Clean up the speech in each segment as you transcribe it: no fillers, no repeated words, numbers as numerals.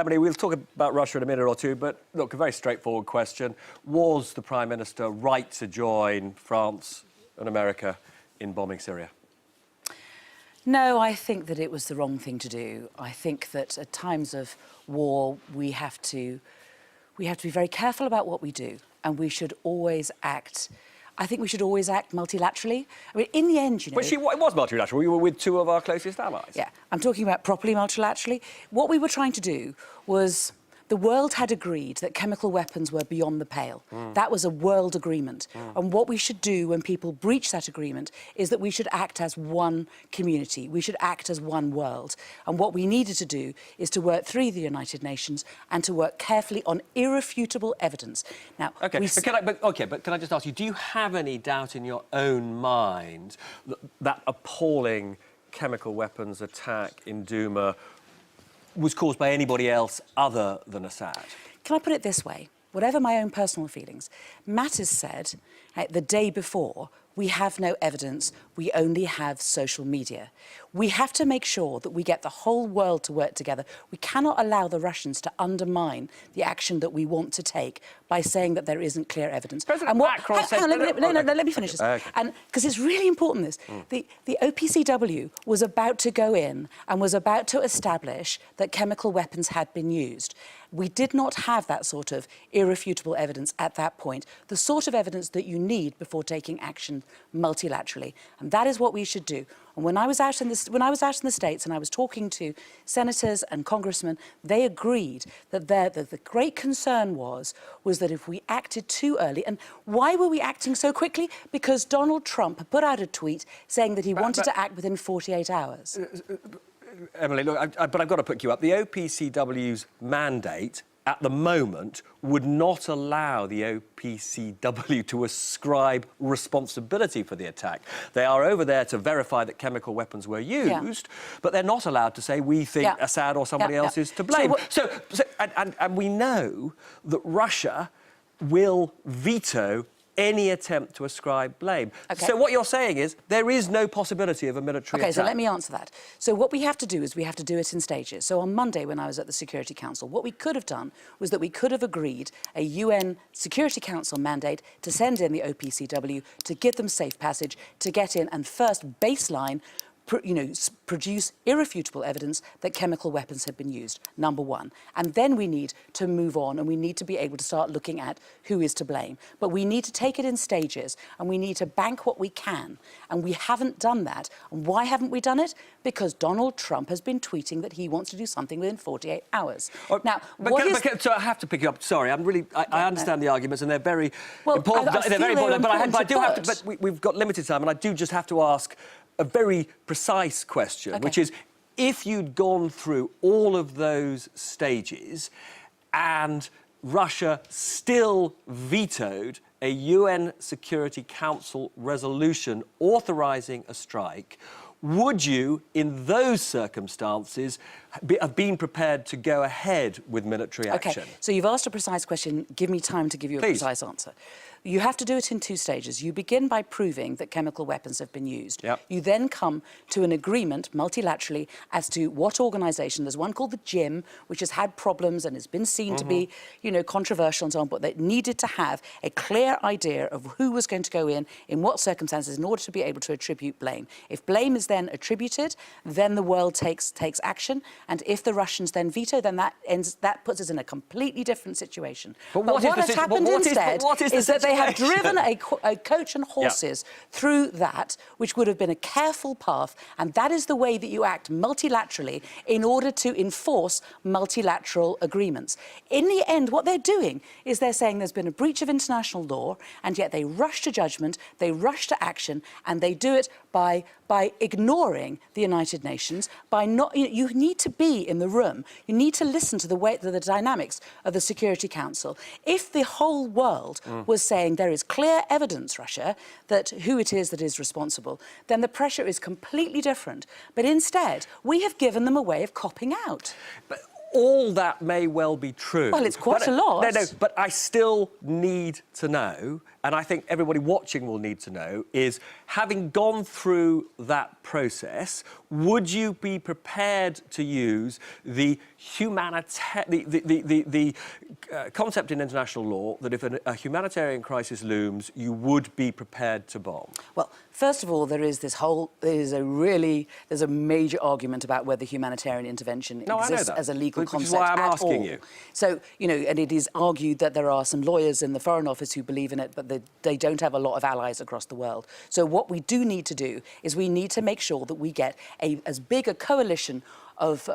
Emily, we'll talk about Russia in a minute or two, but look, a very straightforward question. Was the Prime Minister right to join France and America in bombing Syria? No, I think that it was the wrong thing to do. I think that at times of war, we have to be very careful about what we do, and we should always act. I think we should always act multilaterally. I mean, in the end, you know... Well, it was multilateral. We were with two of our closest allies. Yeah, I'm talking about properly multilaterally. What we were trying to do was... The world had agreed that chemical weapons were beyond the pale. That was a world agreement. And what we should do when people breach that agreement is that we should act as one community. We should act as one world. And what we needed to do is to work through the United Nations and to work carefully on irrefutable evidence. Now, but can I just ask you, do you have any doubt in your own mind that that appalling chemical weapons attack in Douma was caused by anybody else other than Assad? Can I put it this way? Whatever my own personal feelings, Matt has said the day before, we have no evidence, we only have social media. We have to make sure that we get the whole world to work together. We cannot allow the Russians to undermine the action that we want to take by saying that there isn't clear evidence. President Macron said... Let me finish this. And because it's really important, this. The OPCW was about to go in and was about to establish that chemical weapons had been used. We did not have that sort of irrefutable evidence at that point, the sort of evidence that you need before taking action multilaterally. And that is what we should do. And when I was out in the States and I was talking to senators and congressmen, they agreed that the great concern was that if we acted too early, and why were we acting so quickly? Because Donald Trump put out a tweet saying that he wanted to act within 48 hours. Emily, look, but I've got to pick you up. The OPCW's mandate at the moment would not allow the OPCW to ascribe responsibility for the attack. They are over there to verify that chemical weapons were used, but they're not allowed to say we think Assad or somebody else is to blame. And we know that Russia will veto any attempt to ascribe blame. So what you're saying is there is no possibility of a military attack. So let me answer that. So what we have to do is we have to do it in stages. So on Monday, when I was at the Security Council, what we could have done was that we could have agreed a UN Security Council mandate to send in the OPCW, to give them safe passage, to get in and first baseline produce irrefutable evidence that chemical weapons have been used, number one. And then we need to move on and we need to be able to start looking at who is to blame. But we need to take it in stages and we need to bank what we can. And we haven't done that. And why haven't we done it? Because Donald Trump has been tweeting that he wants to do something within 48 hours. Now, so I have to pick you up. Sorry, I understand the arguments and they're very important. They're very important. But we've got limited time and I do just have to ask a very precise question, which is, if you'd gone through all of those stages and Russia still vetoed a UN Security Council resolution authorising a strike, would you, in those circumstances, have been prepared to go ahead with military action? OK, so you've asked a precise question. Give me time to give you a precise answer. You have to do it in two stages. You begin by proving that chemical weapons have been used. You then come to an agreement multilaterally as to what organisation. There's one called the GIM, which has had problems and has been seen to be, controversial and so on, but they needed to have a clear idea of who was going to go in what circumstances, in order to be able to attribute blame. If blame is then attributed, then the world takes action, and if the Russians then veto, then that puts us in a completely different situation. But what has happened instead is that they have driven a coach and horses through that, which would have been a careful path, and that is the way that you act multilaterally in order to enforce multilateral agreements. In the end, what they're doing is they're saying there's been a breach of international law, and yet they rush to judgment, they rush to action, and they do it by ignoring the United Nations, by not... You need to be in the room. You need to listen to the dynamics of the Security Council. If the whole world was saying there is clear evidence, Russia, that who it is that is responsible, then the pressure is completely different. But instead, we have given them a way of copping out. But all that may well be true. Well, it's quite a lot. No, but I still need to know, and I think everybody watching will need to know, is having gone through that process, would you be prepared to use the concept in international law that if a humanitarian crisis looms, you would be prepared to bomb? Well, first of all, there's a major argument about whether humanitarian intervention exists as a legal concept. Which is why I'm asking you. So, you know, and it is argued that there are some lawyers in the Foreign Office who believe in it, but they don't have a lot of allies across the world. So what we do need to do is we need to make sure that we get as big a coalition of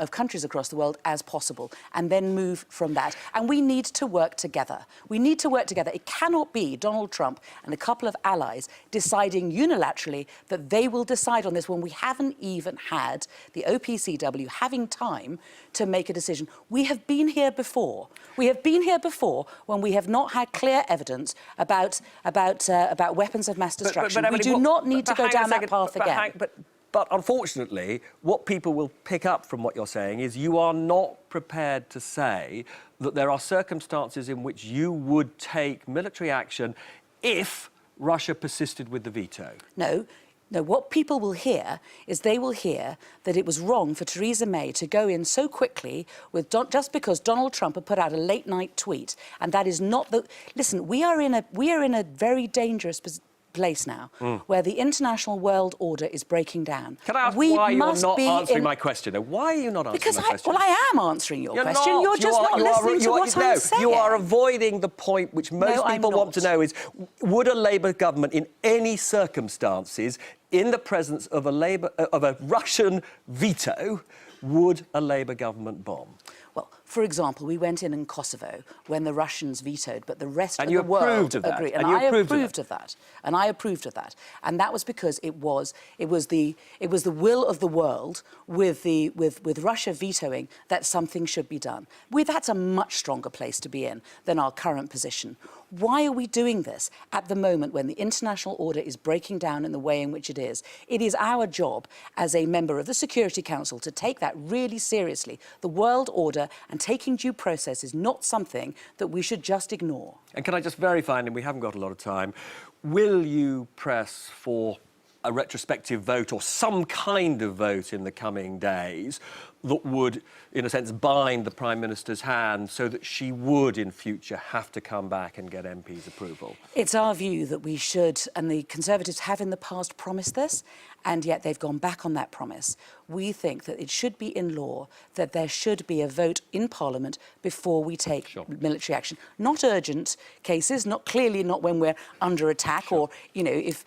countries across the world as possible, and then move from that. And we need to work together. We need to work together. It cannot be Donald Trump and a couple of allies deciding unilaterally that they will decide on this when we haven't even had the OPCW having time to make a decision. We have been here before. We have been here before when we have not had clear evidence about weapons of mass destruction. We do not need to go down that path again. But unfortunately, what people will pick up from what you're saying is you are not prepared to say that there are circumstances in which you would take military action if Russia persisted with the veto. No. No, what people will hear is they will hear that it was wrong for Theresa May to go in so quickly with just because Donald Trump had put out a late-night tweet, and that is not the... Listen, we are in a very dangerous place now, where the international world order is breaking down. Can I ask why you're not answering my question? Why are you not answering my question? Well, I am answering your question. You're just not listening to what I'm saying. You are avoiding the point which most people want to know is, would a Labour government in any circumstances, in the presence of a Russian veto, would a Labour government bomb? Well, for example, we went in Kosovo when the Russians vetoed, but the rest of the world agreed. And I approved of that. And I approved of that. And that was because it was the will of the world with Russia vetoing that something should be done. That's a much stronger place to be in than our current position. Why are we doing this at the moment when the international order is breaking down in the way in which it is? It is our job as a member of the Security Council to take that really seriously. The world order and taking due process is not something that we should just ignore. And can I just very finally, we haven't got a lot of time, will you press for a retrospective vote or some kind of vote in the coming days that would, in a sense, bind the Prime Minister's hand so that she would, in future, have to come back and get MPs' approval? It's our view that we should, and the Conservatives have in the past promised this, and yet they've gone back on that promise. We think that it should be in law that there should be a vote in Parliament before we take military action. Not urgent cases, not when we're under attack or, you know, if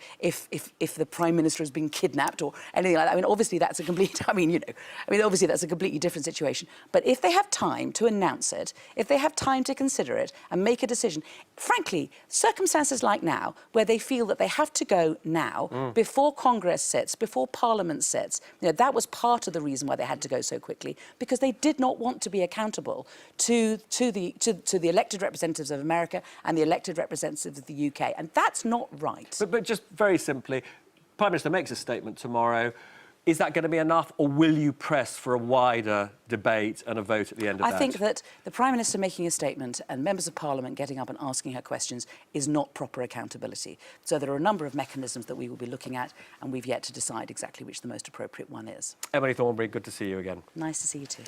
the Prime Minister has been kidnapped or anything like that. I mean, obviously that's a completely different situation. But if they have time to announce it, if they have time to consider it and make a decision, frankly, circumstances like now, where they feel that they have to go now, before Congress sits, before Parliament sits, you know, that was part of the reason why they had to go so quickly, because they did not want to be accountable to the elected representatives of America and the elected representatives of the UK, and that's not right. But just very simply, Prime Minister makes a statement tomorrow. Is that going to be enough, or will you press for a wider debate and a vote at the end of that? I think that the Prime Minister making a statement and members of Parliament getting up and asking her questions is not proper accountability. So there are a number of mechanisms that we will be looking at, and we've yet to decide exactly which the most appropriate one is. Emily Thornberry, good to see you again. Nice to see you too.